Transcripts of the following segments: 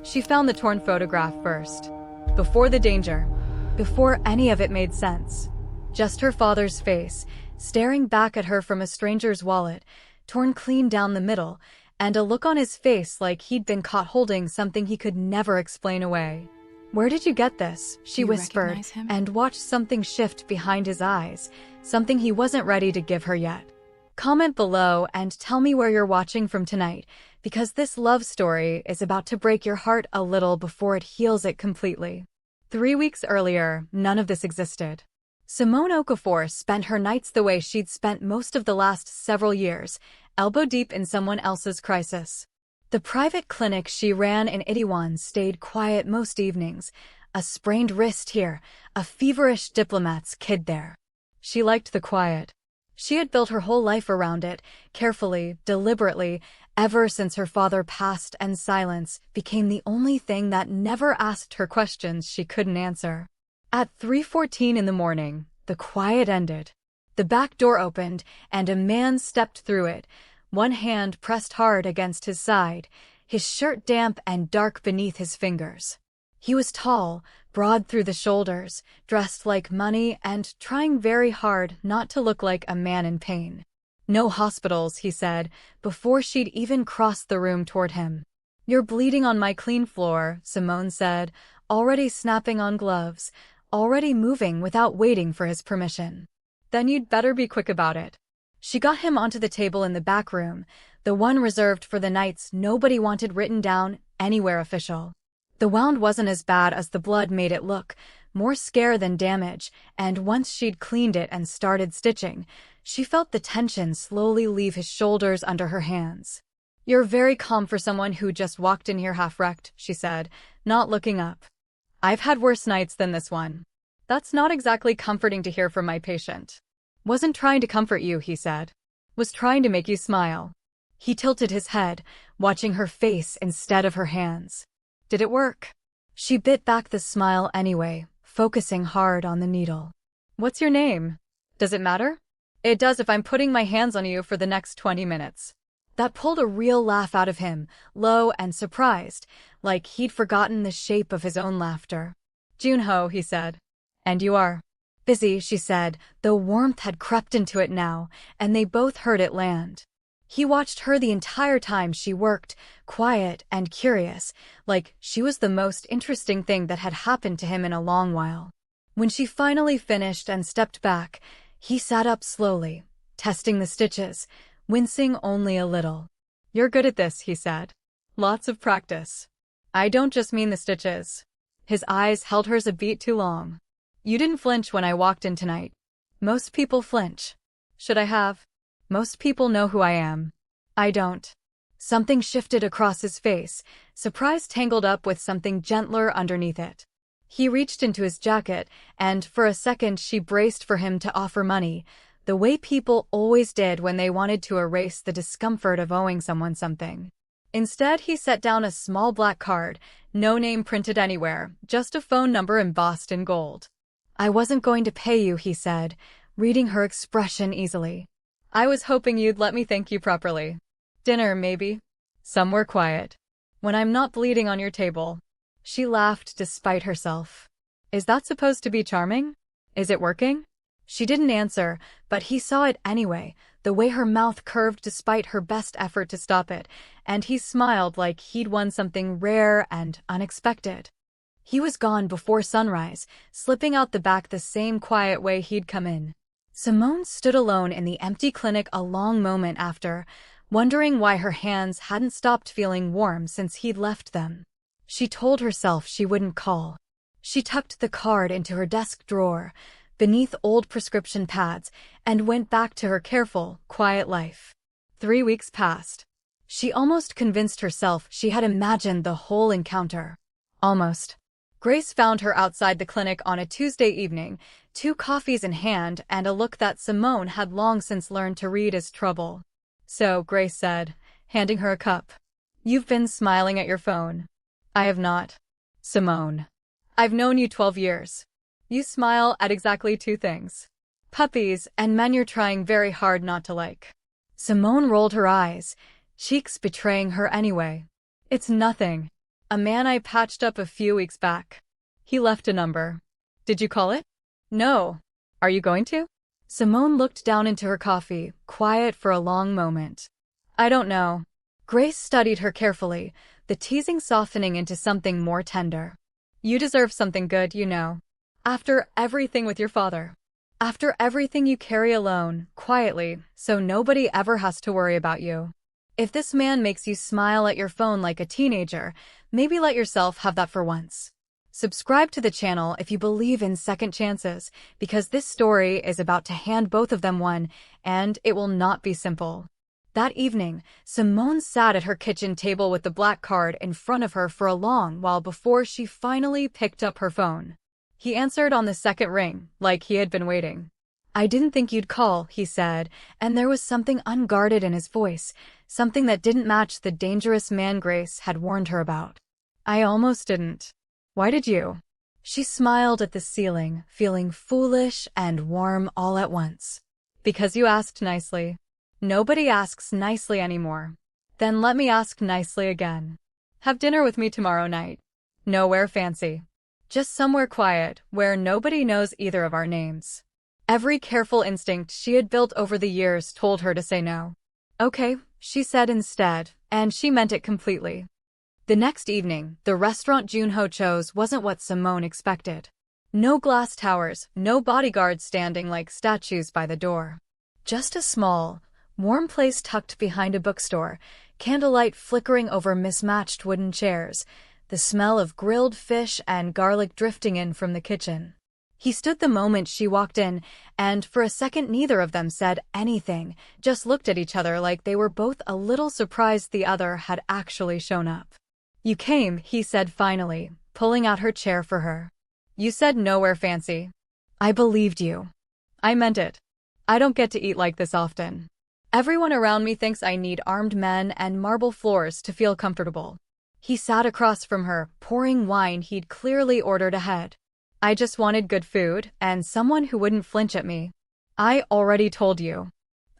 She found the torn photograph first. Before the danger. Before any of it made sense. Just her father's face, staring back at her from a stranger's wallet, torn clean down the middle, and a look on his face like he'd been caught holding something he could never explain away. "Where did you get this?" she whispered, recognize him? and watched something shift behind his eyes, something he wasn't ready to give her yet. Comment below and tell me where you're watching from tonight, because this love story is about to break your heart a little before it heals it completely. 3 weeks earlier, none of this existed. Simone Okafor spent her nights the way she'd spent most of the last several years, elbow deep in someone else's crisis. The private clinic she ran in Itaewon stayed quiet most evenings, a sprained wrist here, a feverish diplomat's kid there. She liked the quiet. She had built her whole life around it, carefully, deliberately, ever since her father passed and silence became the only thing that never asked her questions she couldn't answer. At 3:14 in the morning, the quiet ended. The back door opened, and a man stepped through it, one hand pressed hard against his side, his shirt damp and dark beneath his fingers. He was tall, broad through the shoulders, dressed like money and trying very hard not to look like a man in pain. "No hospitals," he said, before she'd even crossed the room toward him. "You're bleeding on my clean floor," Simone said, already snapping on gloves, already moving without waiting for his permission. "Then you'd better be quick about it." She got him onto the table in the back room, the one reserved for the nights nobody wanted written down anywhere official. The wound wasn't as bad as the blood made it look, more scare than damage, and once she'd cleaned it and started stitching, she felt the tension slowly leave his shoulders under her hands. "You're very calm for someone who just walked in here half-wrecked," she said, not looking up. "I've had worse nights than this one." "That's not exactly comforting to hear from my patient." "Wasn't trying to comfort you," he said. "Was trying to make you smile." He tilted his head, watching her face instead of her hands. "Did it work?" She bit back the smile anyway, focusing hard on the needle. "What's your name?" "Does it matter?" "It does if I'm putting my hands on you for the next 20 minutes. That pulled a real laugh out of him, low and surprised, like he'd forgotten the shape of his own laughter. "Junho," he said. "And you are?" "Busy," she said, though warmth had crept into it now, and they both heard it land. He watched her the entire time she worked, quiet and curious, like she was the most interesting thing that had happened to him in a long while. When she finally finished and stepped back, he sat up slowly, testing the stitches, wincing only a little. "You're good at this," he said. "Lots of practice." "I don't just mean the stitches." His eyes held hers a beat too long. "You didn't flinch when I walked in tonight." "Most people flinch." "Should I have?" "Most people know who I am." "I don't." Something shifted across his face, surprise tangled up with something gentler underneath it. He reached into his jacket, and for a second she braced for him to offer money, the way people always did when they wanted to erase the discomfort of owing someone something. Instead, he set down a small black card, no name printed anywhere, just a phone number embossed in gold. "I wasn't going to pay you," he said, reading her expression easily. "I was hoping you'd let me thank you properly. Dinner, maybe?" "Somewhere quiet. When I'm not bleeding on your table." She laughed despite herself. "Is that supposed to be charming? Is it working?" She didn't answer, but he saw it anyway, the way her mouth curved despite her best effort to stop it, and he smiled like he'd won something rare and unexpected. He was gone before sunrise, slipping out the back the same quiet way he'd come in. Simone stood alone in the empty clinic a long moment after, wondering why her hands hadn't stopped feeling warm since he'd left them. She told herself she wouldn't call. She tucked the card into her desk drawer, beneath old prescription pads, and went back to her careful, quiet life. 3 weeks passed. She almost convinced herself she had imagined the whole encounter. Almost. Grace found her outside the clinic on a Tuesday evening, 2 coffees in hand and a look that Simone had long since learned to read as trouble. "So," Grace said, handing her a cup. "You've been smiling at your phone." "I have not." "Simone. I've known you 12 years. You smile at exactly 2 things. Puppies and men you're trying very hard not to like." Simone rolled her eyes, cheeks betraying her anyway. "It's nothing." A man I patched up a few weeks back. He left a number. Did you call it? No. Are you going to? Simone looked down into her coffee, quiet for a long moment. I don't know. Grace studied her carefully, the teasing softening into something more tender. You deserve something good, you know. After everything with your father. After everything you carry alone, quietly, so nobody ever has to worry about you. If this man makes you smile at your phone like a teenager, maybe let yourself have that for once. Subscribe to the channel if you believe in second chances, because this story is about to hand both of them one, and it will not be simple. That evening, Simone sat at her kitchen table with the black card in front of her for a long while before she finally picked up her phone. He answered on the second ring, like he had been waiting. I didn't think you'd call, he said, and there was something unguarded in his voice, something that didn't match the dangerous man Grace had warned her about. I almost didn't. Why did you? She smiled at the ceiling, feeling foolish and warm all at once. Because you asked nicely. Nobody asks nicely anymore. Then let me ask nicely again. Have dinner with me tomorrow night. Nowhere fancy. Just somewhere quiet, where nobody knows either of our names. Every careful instinct she had built over the years told her to say no. Okay, she said instead, and she meant it completely. The next evening, the restaurant Junho chose wasn't what Simone expected. No glass towers, no bodyguards standing like statues by the door. Just a small, warm place tucked behind a bookstore, candlelight flickering over mismatched wooden chairs, the smell of grilled fish and garlic drifting in from the kitchen. He stood the moment she walked in, and for a second neither of them said anything, just looked at each other like they were both a little surprised the other had actually shown up. You came, he said finally, pulling out her chair for her. You said nowhere fancy. I believed you. I meant it. I don't get to eat like this often. Everyone around me thinks I need armed men and marble floors to feel comfortable. He sat across from her, pouring wine he'd clearly ordered ahead. I just wanted good food, and someone who wouldn't flinch at me. I already told you.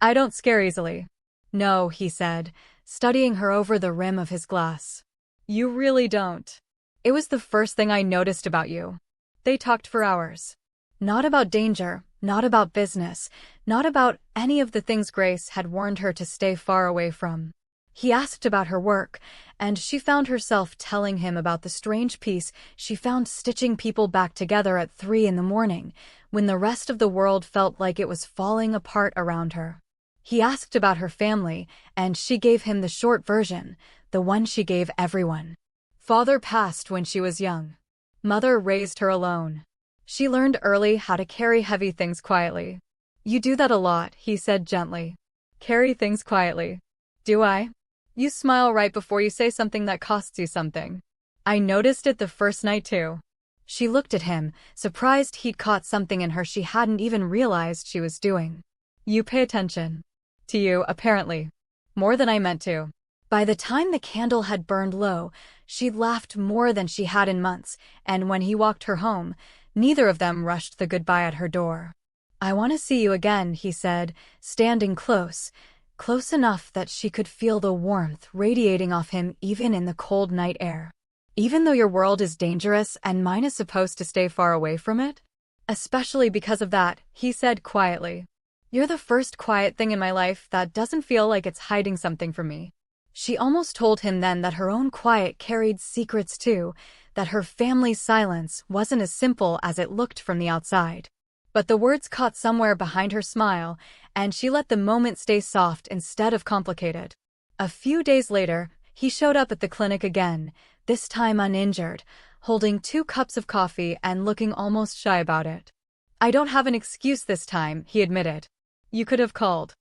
I don't scare easily. No, he said, studying her over the rim of his glass. You really don't. It was the first thing I noticed about you. They talked for hours. Not about danger, not about business, not about any of the things Grace had warned her to stay far away from. He asked about her work, and she found herself telling him about the strange piece she found stitching people back together at 3 a.m, when the rest of the world felt like it was falling apart around her. He asked about her family, and she gave him the short version, the one she gave everyone. Father passed when she was young. Mother raised her alone. She learned early how to carry heavy things quietly. You do that a lot, he said gently. Carry things quietly. Do I? You smile right before you say something that costs you something. I noticed it the first night too. She looked at him, surprised he'd caught something in her she hadn't even realized she was doing. You pay attention. To you, apparently. More than I meant to. By the time the candle had burned low, she'd laughed more than she had in months, and when he walked her home, neither of them rushed the goodbye at her door. I want to see you again, he said, standing close enough that she could feel the warmth radiating off him even in the cold night air. Even though your world is dangerous and mine is supposed to stay far away from it? Especially because of that, he said quietly. You're the first quiet thing in my life that doesn't feel like it's hiding something from me. She almost told him then that her own quiet carried secrets too, that her family's silence wasn't as simple as it looked from the outside. But the words caught somewhere behind her smile, and she let the moment stay soft instead of complicated. A few days later, he showed up at the clinic again, this time uninjured, holding 2 cups of coffee and looking almost shy about it. I don't have an excuse this time, he admitted. You could have called.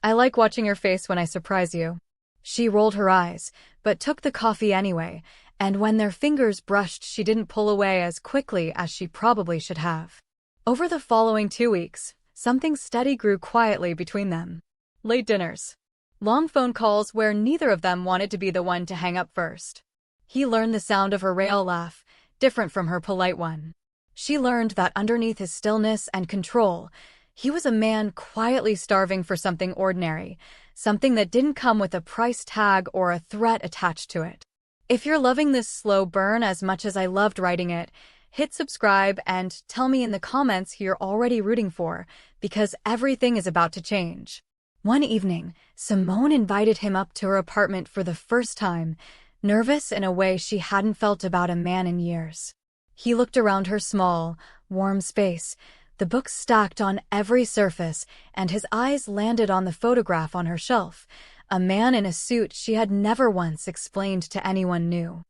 I like watching your face when I surprise you. She rolled her eyes, but took the coffee anyway, and when their fingers brushed she didn't pull away as quickly as she probably should have. Over the following 2 weeks, something steady grew quietly between them. Late dinners. Long phone calls where neither of them wanted to be the one to hang up first. He learned the sound of her rail laugh, different from her polite one. She learned that underneath his stillness and control, he was a man quietly starving for something ordinary, something that didn't come with a price tag or a threat attached to it. If you're loving this slow burn as much as I loved writing it, hit subscribe and tell me in the comments who you're already rooting for, because everything is about to change. One evening, Simone invited him up to her apartment for the first time, nervous in a way she hadn't felt about a man in years. He looked around her small, warm space, the books stacked on every surface, and his eyes landed on the photograph on her shelf, a man in a suit she had never once explained to anyone new.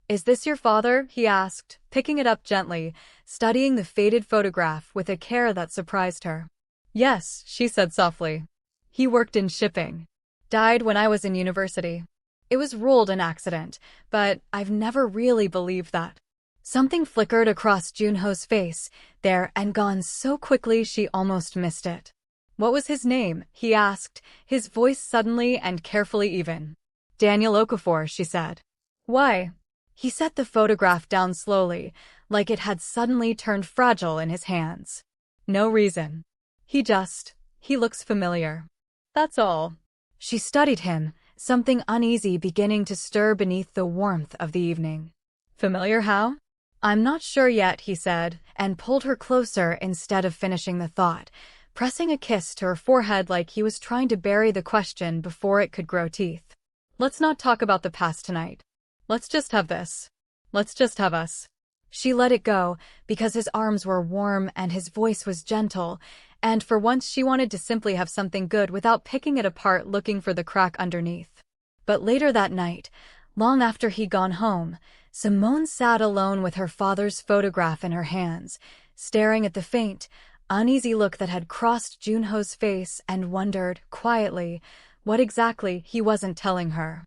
"Is this your father?" he asked, picking it up gently, studying the faded photograph with a care that surprised her. "Yes," she said softly. "He worked in shipping. Died when I was in university. It was ruled an accident, but I've never really believed that." Something flickered across Junho's face, there and gone so quickly she almost missed it. "What was his name?" he asked, his voice suddenly and carefully even. "Daniel Okafor," she said. "Why?" He set the photograph down slowly, like it had suddenly turned fragile in his hands. "No reason. He looks familiar. That's all." She studied him, something uneasy beginning to stir beneath the warmth of the evening. "Familiar how?" "I'm not sure yet," he said, and pulled her closer instead of finishing the thought, pressing a kiss to her forehead like he was trying to bury the question before it could grow teeth. "Let's not talk about the past tonight. Let's just have this. Let's just have us." She let it go, because his arms were warm and his voice was gentle, and for once she wanted to simply have something good without picking it apart looking for the crack underneath. But later that night, long after he'd gone home, Simone sat alone with her father's photograph in her hands, staring at the faint, uneasy look that had crossed Junho's face and wondered, quietly, what exactly he wasn't telling her.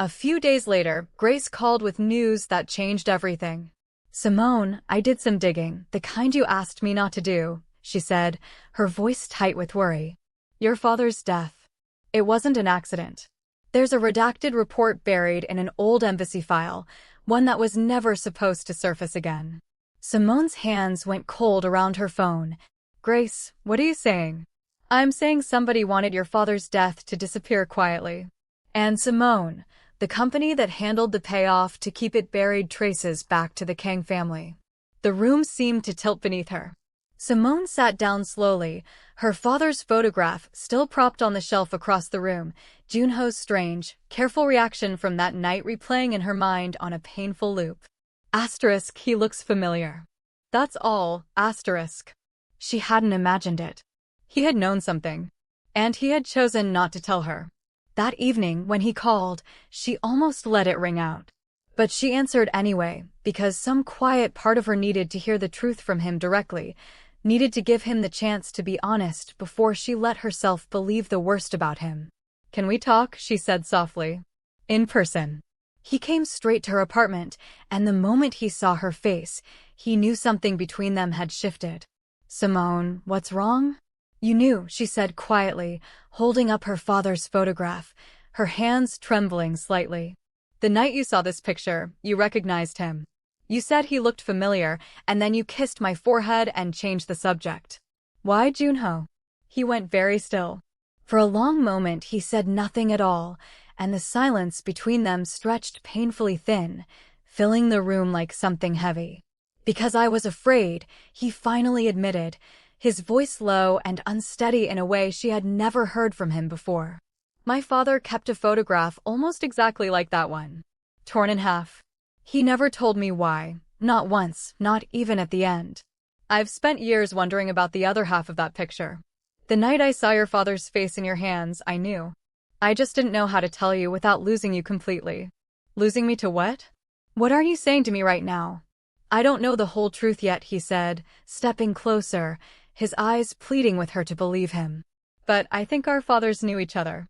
A few days later, Grace called with news that changed everything. "Simone, I did some digging, the kind you asked me not to do," she said, her voice tight with worry. "Your father's death. It wasn't an accident. There's a redacted report buried in an old embassy file, one that was never supposed to surface again." Simone's hands went cold around her phone. "Grace, what are you saying?" "I'm saying somebody wanted your father's death to disappear quietly. And Simone, the company that handled the payoff to keep it buried traces back to the Kang family." The room seemed to tilt beneath her. Simone sat down slowly, her father's photograph still propped on the shelf across the room, Junho's strange, careful reaction from that night replaying in her mind on a painful loop. Asterisk, he looks familiar. That's all, asterisk. She hadn't imagined it. He had known something. And he had chosen not to tell her. That evening, when he called, she almost let it ring out. But she answered anyway, because some quiet part of her needed to hear the truth from him directly, needed to give him the chance to be honest before she let herself believe the worst about him. "Can we talk?" she said softly. "In person." He came straight to her apartment, and the moment he saw her face, he knew something between them had shifted. "Simone, what's wrong?" "You knew," she said quietly, holding up her father's photograph, her hands trembling slightly. "The night you saw this picture, you recognized him. You said he looked familiar, and then you kissed my forehead and changed the subject." "Why, Junho?" He went very still. For a long moment he said nothing at all, and the silence between them stretched painfully thin, filling the room like something heavy. "Because I was afraid," he finally admitted, his voice low and unsteady in a way she had never heard from him before. "My father kept a photograph almost exactly like that one. Torn in half. He never told me why, not once, not even at the end. I've spent years wondering about the other half of that picture. The night I saw your father's face in your hands, I knew. I just didn't know how to tell you without losing you completely." "Losing me to what?" "What are you saying to me right now?" "I don't know the whole truth yet," he said, stepping closer, his eyes pleading with her to believe him. "But I think our fathers knew each other.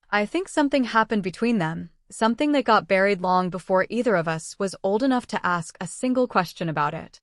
I think something happened between them, something that got buried long before either of us was old enough to ask a single question about it.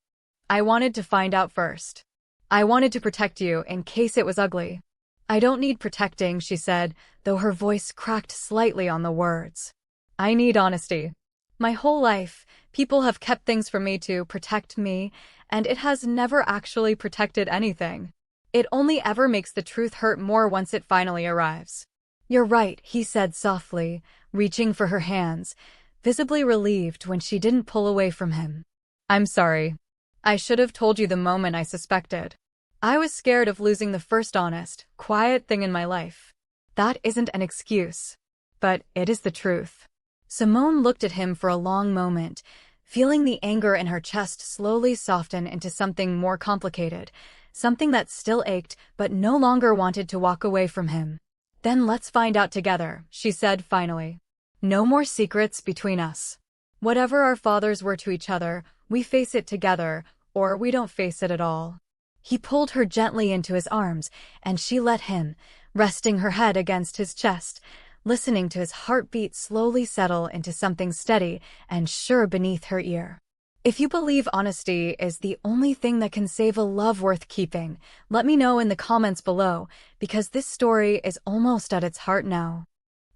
I wanted to find out first. I wanted to protect you in case it was ugly." "I don't need protecting," she said, though her voice cracked slightly on the words. "I need honesty. My whole life, people have kept things from me to protect me, and it has never actually protected anything. It only ever makes the truth hurt more once it finally arrives." "You're right," he said softly, reaching for her hands, visibly relieved when she didn't pull away from him. "I'm sorry. I should have told you the moment I suspected. I was scared of losing the first honest, quiet thing in my life." That isn't an excuse, but it is the truth. Simone looked at him for a long moment, feeling the anger in her chest slowly soften into something more complicated, something that still ached but no longer wanted to walk away from him. "Then let's find out together," she said finally. "No more secrets between us. Whatever our fathers were to each other, we face it together, or we don't face it at all." He pulled her gently into his arms, and she let him, resting her head against his chest, listening to his heartbeat slowly settle into something steady and sure beneath her ear. If you believe honesty is the only thing that can save a love worth keeping, let me know in the comments below, because this story is almost at its heart now.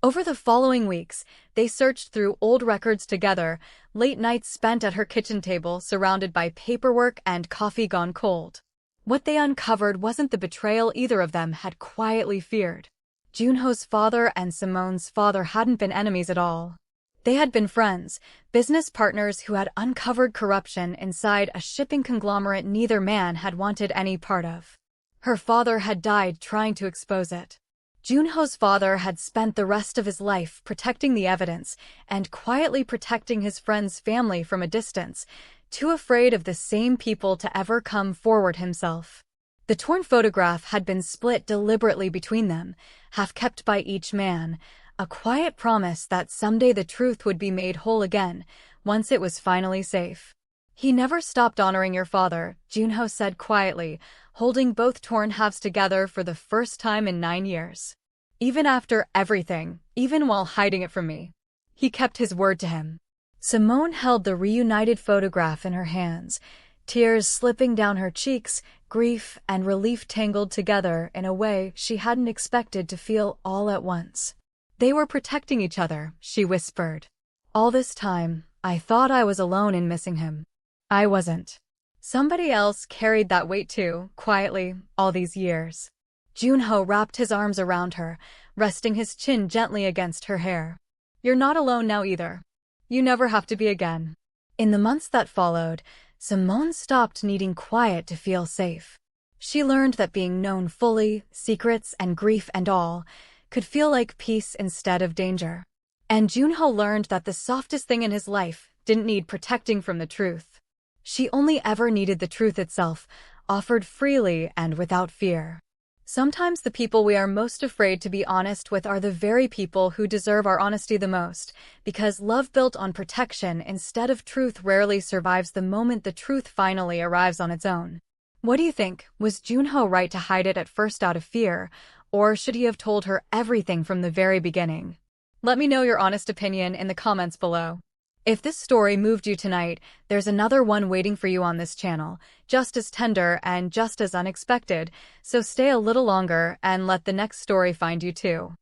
Over the following weeks, they searched through old records together, late nights spent at her kitchen table surrounded by paperwork and coffee gone cold. What they uncovered wasn't the betrayal either of them had quietly feared. Junho's father and Simone's father hadn't been enemies at all. They had been friends, business partners who had uncovered corruption inside a shipping conglomerate neither man had wanted any part of. Her father had died trying to expose it. Junho's father had spent the rest of his life protecting the evidence and quietly protecting his friend's family from a distance, too afraid of the same people to ever come forward himself. The torn photograph had been split deliberately between them, half kept by each man, a quiet promise that someday the truth would be made whole again, once it was finally safe. "He never stopped honoring your father," Junho said quietly, holding both torn halves together for the first time in 9 years. "Even after everything, even while hiding it from me, he kept his word to him." Simone held the reunited photograph in her hands, tears slipping down her cheeks, grief and relief tangled together in a way she hadn't expected to feel all at once. "They were protecting each other," she whispered. "All this time, I thought I was alone in missing him. I wasn't. Somebody else carried that weight too, quietly, all these years." Junho wrapped his arms around her, resting his chin gently against her hair. "You're not alone now either. You never have to be again." In the months that followed, Simone stopped needing quiet to feel safe. She learned that being known fully, secrets and grief and all, could feel like peace instead of danger. And Junho learned that the softest thing in his life didn't need protecting from the truth. She only ever needed the truth itself, offered freely and without fear. Sometimes the people we are most afraid to be honest with are the very people who deserve our honesty the most, because love built on protection instead of truth rarely survives the moment the truth finally arrives on its own. What do you think? Was Junho right to hide it at first out of fear, or should he have told her everything from the very beginning? Let me know your honest opinion in the comments below. If this story moved you tonight, there's another one waiting for you on this channel, just as tender and just as unexpected, so stay a little longer and let the next story find you too.